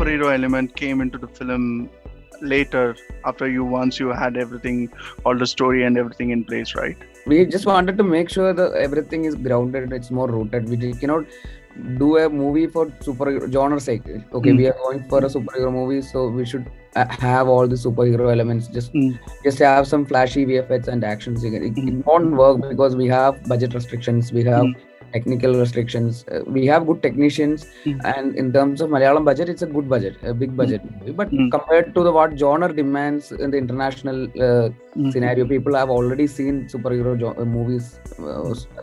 superhero element came into the film later after once you had everything, all the story and everything in place, right? We just wanted to make sure that everything is grounded, it's more rooted. We cannot do a movie for super genre sake. Okay, we are going for a superhero movie, so we should have all the superhero elements. Just have some flashy VFX and actions. It won't work because we have budget restrictions, we have technical restrictions. We have good technicians, and in terms of Malayalam budget, it's a good budget, a big budget movie. But compared to the what genre demands in the international scenario, people have already seen superhero movies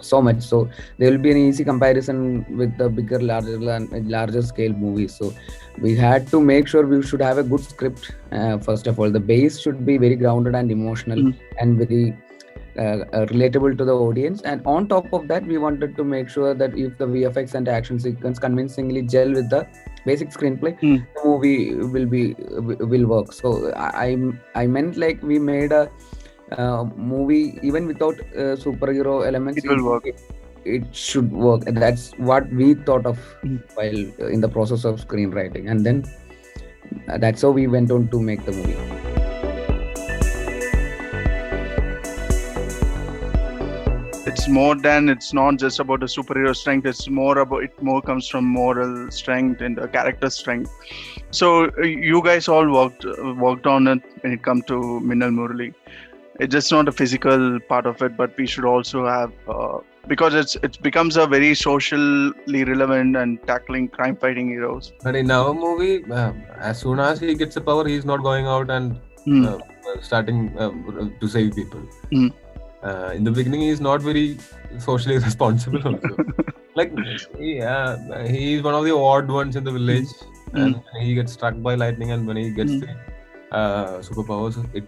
so much, so there will be an easy comparison with the bigger, larger scale movies. So we had to make sure we should have a good script. First of all, the base should be very grounded and emotional and very relatable to the audience, and on top of that we wanted to make sure that if the VFX and action sequence convincingly gel with the basic screenplay, the movie will work. So I meant like we made a movie even without superhero elements. It will work. It should work. And that's what we thought of while in the process of screenwriting, and then that's how we went on to make the movie. It's not just about the superhero strength, it more comes from moral strength and the character strength. So you guys all worked on it when it comes to Minnal Murali. It's just not a physical part of it, but we should also have because it becomes a very socially relevant and tackling crime fighting heroes. But in our movie, as soon as he gets the power, he's not going out and starting to save people. In the beginning, he's not very socially responsible also. Like he is one of the odd ones in the village, and he gets struck by lightning, and when he gets the superpowers, it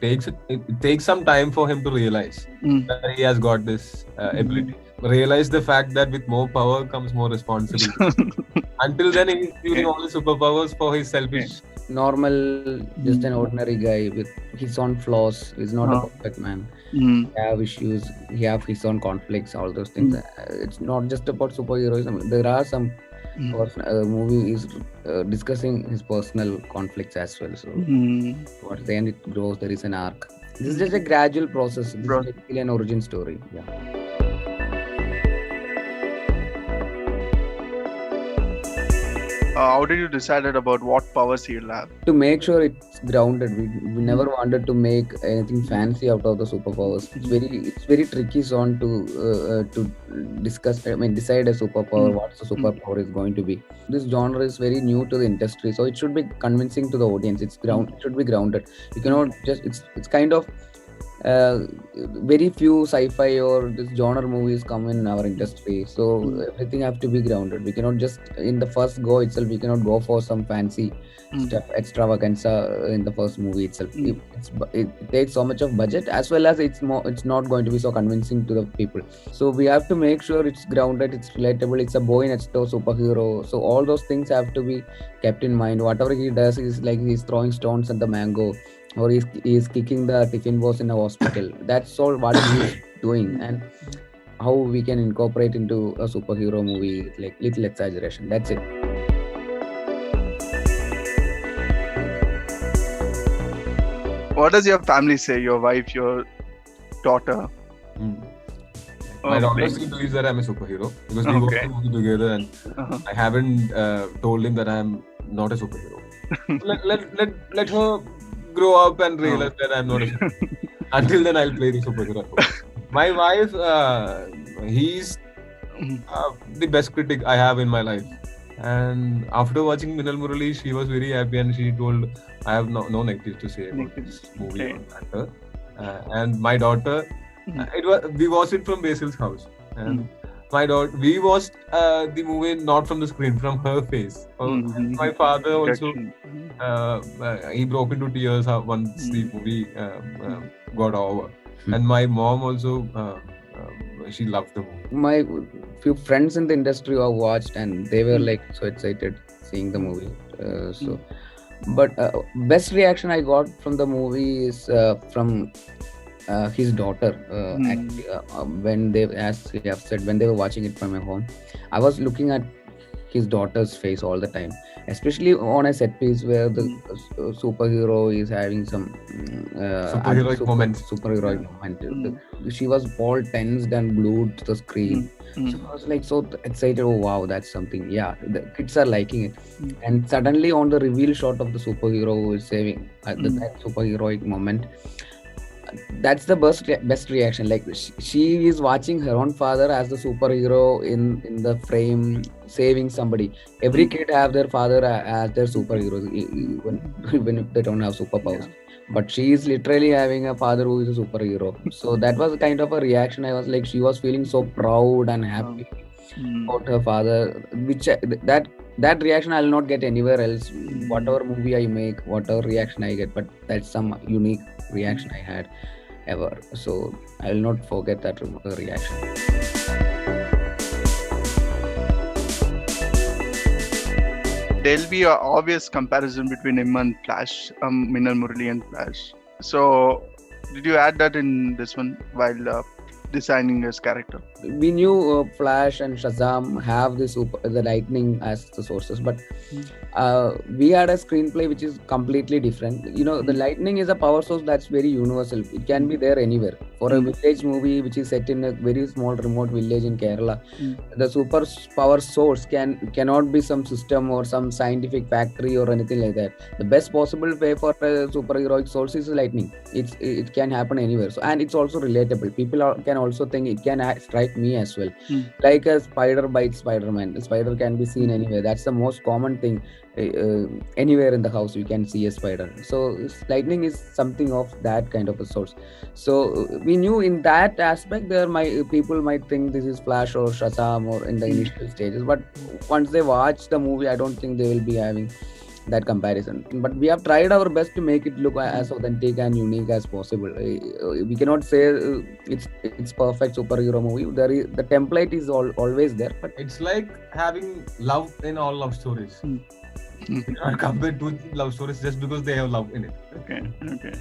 takes some time for him to realize that he has got this ability. Realize the fact that with more power comes more responsibility. Until then, he's using all the superpowers for his selfish. Normal, just an ordinary guy with his own flaws. He's not a perfect man. He have issues. He have his own conflicts. All those things. It's not just about superheroes. There are some movies discussing his personal conflicts as well. So towards the end, it grows. There is an arc. This is just a gradual process. This is basically an origin story. Yeah. How did you decide about what powers he'll have? To make sure it's grounded, we never wanted to make anything fancy out of the superpowers. It's very tricky zone to discuss. I mean, decide a superpower. What the superpower is going to be. This genre is very new to the industry, so it should be convincing to the audience. It should be grounded. You cannot just. It's kind of. Very few sci-fi or this genre movies come in our industry, so everything have to be grounded. We cannot just in the first go itself, we cannot go for some fancy stuff, extravaganza in the first movie itself. It takes so much of budget, as well as it's not going to be so convincing to the people. So we have to make sure it's grounded, it's relatable, it's a boy next door superhero. So all those things have to be kept in mind. Whatever he does is like he's throwing stones at the mango, or he's kicking the tiffin box in a hospital. That's all what he's doing, and how we can incorporate into a superhero movie, like little exaggeration. That's it. What does your family say? Your wife, your daughter? My daughter still believes that I'm a superhero because we watched the movie together, and I haven't told him that I'm not a superhero. let her grow up and realize that I'm not a superhero. Until then, I'll play the superhero. My wife, he's the best critic I have in my life. And after watching Minnal Murali, she was very happy, and she told, I have no negatives to say about this movie or matter. And my daughter, we watched it from Basil's house. And my daughter, we watched the movie not from the screen, from her face. My father also, he broke into tears once the movie got over. And my mom also, she loved the movie. My few friends in the industry who have watched, and they were like so excited seeing the movie. But best reaction I got from the movie is from his daughter. Actually, when they, as we have said, when they were watching it from my home, I was looking at his daughter's face all the time, especially on a set piece where the superhero is having some superheroic moment. Superheroic moment. She was all tensed and glued to the screen. So I was like so excited. Oh wow, that's something. Yeah, the kids are liking it. And suddenly on the reveal shot of the superhero who is saving that superheroic moment, that's the best reaction. Like she is watching her own father as the superhero in the frame saving somebody. Every kid have their father as their superhero, even if they don't have superpowers. But she is literally having a father who is a superhero. So that was kind of a reaction. I was like, she was feeling so proud and happy about her father, which that reaction I'll not get anywhere else. Whatever movie I make, whatever reaction I get, but that's some unique reaction I had ever. So I will not forget that reaction. There'll be an obvious comparison between him and Flash, Minnal Murali and Flash. So, did you add that in this one while designing his character? We knew Flash and Shazam have the lightning as the sources, but we had a screenplay which is completely different. You know, the lightning is a power source that's very universal. It can be there anywhere. For a village movie which is set in a very small remote village in Kerala, the super power source cannot be some system or some scientific factory or anything like that. The best possible way for a superheroic source is lightning. It can happen anywhere. So, and it's also relatable. People can also think it can strike me as well. Like a spider bites Spider-Man. The spider can be seen anywhere. That's the most common thing. Anywhere in the house you can see a spider. So lightning is something of that kind of a source. So we knew in that aspect people might think this is Flash or Shazam or in the initial stages, but once they watch the movie, I don't think they will be having that comparison. But we have tried our best to make it look as authentic and unique as possible. We cannot say it's perfect superhero movie. The template is always there, but it's like having love in all love stories. You cannot compare two love stories just because they have love in it. Okay.